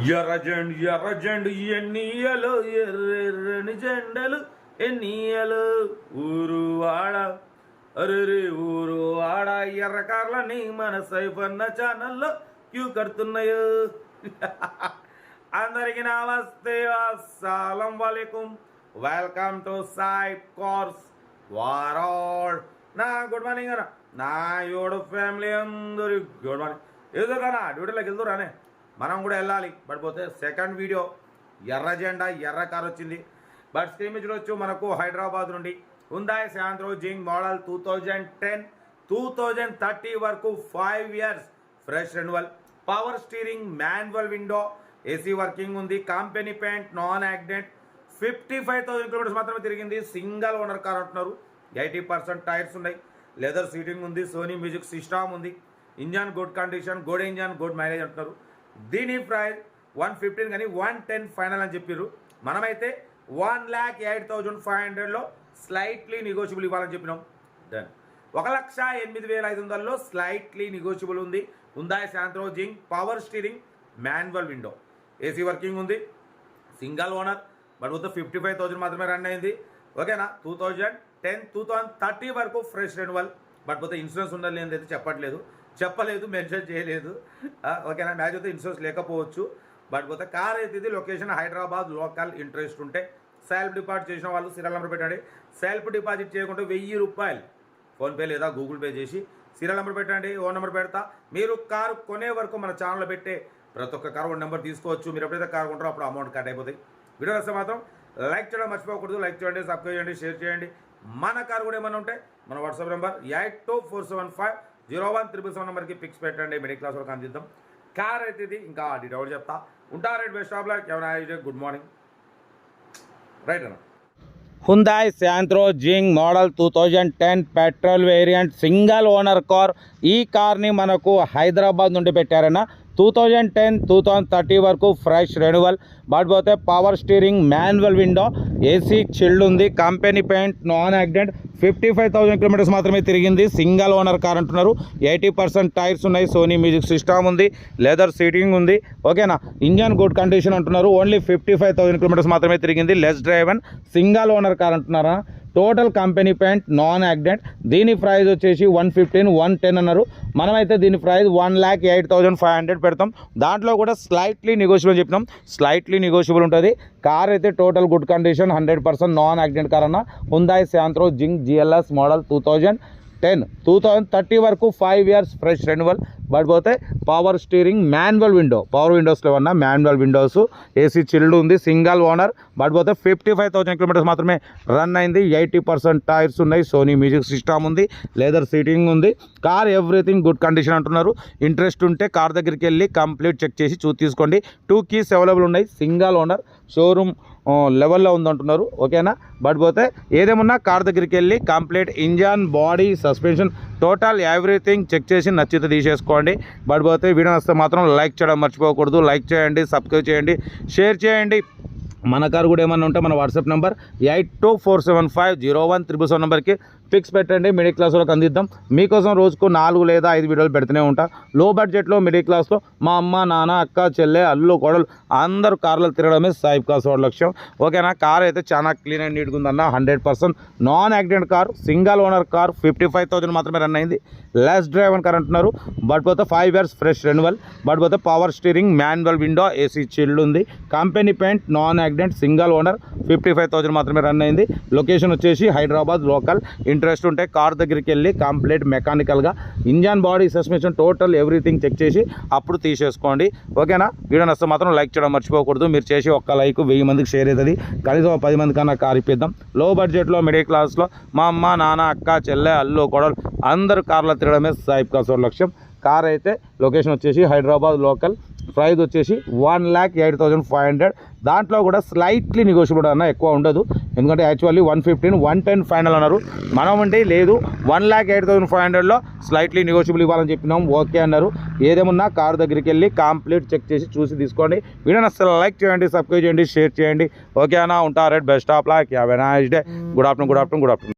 ఎర్రజెండు ఎన్నియలు ఎర్రెర్రని జెండలు ఎన్నియలు ఊరు వాడ అరే ఊరు వాడ ఎర్రకార్లని మన సైఫన్న ఛానల్లో క్యూ కడుతున్నాయో. అందరికి నమస్తే, అస్సలం వాలేకుం, వెల్కమ్ టు సైఫ్ కార్స్ వారాడ్. నా గుడ్ మార్నింగ్ అన్న, నా యోడు ఫ్యామిలీ అందరి గుడ్ మార్నింగ్. ఏదో కదా డ్యూటీలోకి వెళ్తురానే, మనం కూడా వెళ్ళాలి. బట్ పోతే సెకండ్ వీడియో ఎర్ర జెండా ఎర్ర కార్ వచ్చింది. బట్ స్క్రీన్ మీద చూడొచ్చు, మనకు హైదరాబాద్ నుండి హుండాయ్ శాంత్రో జింగ్ మోడల్ 2010-2030 వరకు 5 years fresh renewal, power steering, manual window, AC working ఉంది, company paint, non accident, 55,000 kilometres మాత్రమే తిరిగింది. సింగల్ ఓనర్ కార్ అంటున్నారు. 80% టైర్స్ ఉన్నాయి, లెదర్ సీటింగ్ ఉంది, సోనీ మ్యూజిక్ సిస్టమ్ ఉంది, engine good condition, good engine, good mileage అంటున్నారు. దీని ప్రైస్ 115 కానీ 110 ఫైనల్ అని చెప్పారు. మనమైతే 1,08,500లో స్లైట్లీ నెగోషియబుల్ ఇవ్వాలని చెప్పినాం. డన్. 1,08,500లో స్లైట్లీ నెగోషియబుల్ ఉంది. Hyundai Santro Xing, power steering, manual window, AC working ఉంది, సింగల్ ఓనర్. బట్ వద్ద 55,000 మాత్రమే రన్ అయింది. ఓకేనా. 2010-2030 వరకు ఫ్రెష్ రెన్యువల్. బట్ పోతే ఇన్సూరెన్స్ ఉండాలి అని అయితే చెప్పలేదు, మెన్షన్ చేయలేదు. ఓకేనా. మ్యాచ్ అయితే ఇన్సూరెన్స్ లేకపోవచ్చు. బట్ పోతే కార్ అయితే ఇది లొకేషన్ హైదరాబాద్ లోకల్. ఇంట్రెస్ట్ ఉంటే సెల్ఫ్ డిపాజిట్ చేసిన వాళ్ళు సీరియల్ నెంబర్ పెట్టండి. సెల్ఫ్ డిపాజిట్ చేయకుంటే 1000 రూపాయలు ఫోన్పే లేదా గూగుల్ పే చేసి సీరియల్ నెంబర్ పెట్టండి. ఓన్ నెంబర్ పెడతా. మీరు కారు కొనే వరకు మన ఛానల్లో పెట్టే ప్రతి ఒక్క కారు నెంబర్ తీసుకోవచ్చు. మీరు ఎప్పుడైతే కారు కొంటారో అప్పుడు అమౌంట్ కట్ అయిపోతాయి. వీడియో వస్తే మాత్రం లైక్ చేయడం మర్చిపోకూడదు. లైక్ చేయండి, సబ్స్క్రైబ్ చేయండి, షేర్ చేయండి. మన కారు కూడా ఏమైనా ఉంటే మన వాట్సాప్ నెంబర్ 8247501377 నెంబర్కి పిక్స్ పెట్టండి. మిడిల్ క్లాస్ వరకు అందిద్దాం. కార్ అయితే ఇది ఇంకా డీటెయిల్ చెప్తా. ఉంటారు best of luck. Good morning. Right అన్న. Hyundai Santro Xing model 2010 petrol variant single owner car. ఈ కార్ని మనకు హైదరాబాద్ నుండి పెట్టారన్న. 2010-2030 వరకు ఫ్రెష్ రెన్యువల్. బట్ పోతే power steering, manual window, AC chilled ఉంది, company paint, non accident, 55,000 kilometres మాత్రమే తిరిగింది. సింగల్ ఓనర్ కార్ అంటున్నారు. 80% టైర్స్ ఉన్నాయి, సోనీ మ్యూజిక్ సిస్టమ్ ఉంది, లెదర్ సీటింగ్ ఉంది. ఓకేనా. ఇంజన్ గుడ్ కండిషన్ అంటున్నారు. ఓన్లీ 55,000 కిలోమీటర్స్ మాత్రమే తిరిగింది. Less drive and single owner car అంటున్నారా. Total company paint, non accident. దీని ప్రైస్ వచ్చేసి 115-110 అన్నారు. మనమైతే దీని ప్రైస్ 1,08,500 పెడతాం. దాంట్లో కూడా స్లైట్లీ నెగోషియబుల్ చెప్పినాం. స్లైట్లీ నెగోషియబుల్ ఉంటుంది. కార్ అయితే total good condition, 100% non accident car అన్న. Hyundai Santro Xing GLS model 2010-2030 వరకు 5 years ఫ్రెష్ రెన్యువల్. బట్ పోతే power steering, manual window, power విండోస్లో ఉన్న మాన్యువల్ విండోస్, ఏసీ చిల్డ్ ఉంది, సింగల్ ఓనర్. బట్ పోతే 55,000 కిలోమీటర్స్ మాత్రమే రన్ అయింది. 80% టైర్స్ ఉన్నాయి, సోనీ మ్యూజిక్ సిస్టమ్ ఉంది, లెదర్ సీటింగ్ ఉంది. కార్ ఎవ్రీథింగ్ గుడ్ కండిషన్ అంటున్నారు. ఇంట్రెస్ట్ ఉంటే కార్ దగ్గరికి వెళ్ళి కంప్లీట్ చెక్ చేసి తీసుకోండి. 2 keys అవైలబుల్ ఉన్నాయి. సింగల్ ఓనర్, షోరూమ్ లెవెల్లో ఉందంటున్నారు. ఓకేనా. బట్ పోతే ఏదేమన్నా కార్ దగ్గరికి వెళ్ళి complete engine, body, suspension, total everything check చేసి నచ్చితే తీసేసుకోండి. బట్ పోతే వీడియో వస్తే మాత్రం లైక్ చేయడం మర్చిపోకూడదు. లైక్ చేయండి, సబ్స్క్రైబ్ చేయండి, షేర్ చేయండి. మన కారు కూడా ఏమన్నా ఉంటే మన వాట్సాప్ నెంబర్ 8247501377 నెంబర్కి పిక్స్ పెట్టండి. మిడిల్ క్లాస్ వాళ్ళకి అందిద్దాం. మీకోసం రోజుకు 4 లేదా 5 వీడియోలు పెడుతూనే ఉంటా. లో బడ్జెట్లో, మిడిల్ క్లాస్లో మా అమ్మ, నాన్న, అక్క, చెల్లె, అల్లు, కోడలు అందరూ కార్లో తిరగడమే సైఫ్ కార్స్ వాడి లక్ష్యం. ఓకేనా. కార్ అయితే చాలా క్లీన్ అండ్ నీట్గా ఉందన్న. 100% non accident car, single owner car, 55,000 మాత్రమే రన్ అయింది. లెస్ డ్రైవ్ అని కార్ అంటున్నారు. బట్ పోతే 5 years ఫ్రెష్ రెన్యువల్. బట్ పోతే power steering, manual window, AC chilled ఉంది, company paint, non accident, single owner, 55,000 మాత్రమే రన్ అయింది. లొకేషన్ వచ్చేసి హైదరాబాద్ లోకల్. ఇంట్రెస్ట్ ఉంటే కార్ దగ్గరికి వెళ్ళి కంప్లీట్ మెకానికల్గా engine, body, suspension, total everything check చేసి అప్పుడు తీసేసుకోండి. ఓకేనా. వీడియో నచ్చితే మాత్రం లైక్ చేయడం మర్చిపోకూడదు. మీరు చేసి ఒక్క లైక్ 1000 మందికి షేర్ అవుతుంది. కనీసం 10 మంది కన్నా కార్ ఇప్పిద్దాం. లో బడ్జెట్లో, మిడిల్ క్లాస్లో మా అమ్మ, నాన్న, అక్క, చెల్లె, అల్లు, కోడలు అందరూ కార్లో తిరగడమే సైఫ్ కార్స్ లక్ష్యం. కార్ అయితే లొకేషన్ వచ్చేసి హైదరాబాద్ లోకల్. ప్రైస్ వచ్చేసి 1,08,500. దాంట్లో కూడా స్లైట్లీ నెగోషియబుల్ అన్న, ఎక్కువ ఉండదు. ఎందుకంటే యాక్చువల్లీ 115-110 ఫైనల్ అన్నారు. మనం అంటే లేదు 1,08,500లో స్లైట్లీ నెగోషియబుల్ ఇవ్వాలని చెప్పినాం. ఓకే అన్నారు. ఏదేమన్నా కార్ దగ్గరికి వెళ్ళి కంప్లీట్ చెక్ చేసి తీసుకోండి. వీడియోని అసలు లైక్ చేయండి, సబ్స్క్రైబ్ చేయండి, షేర్ చేయండి. ఓకే అన్న. ఉంటారు. Best of luck. Have a nice day. Good afternoon.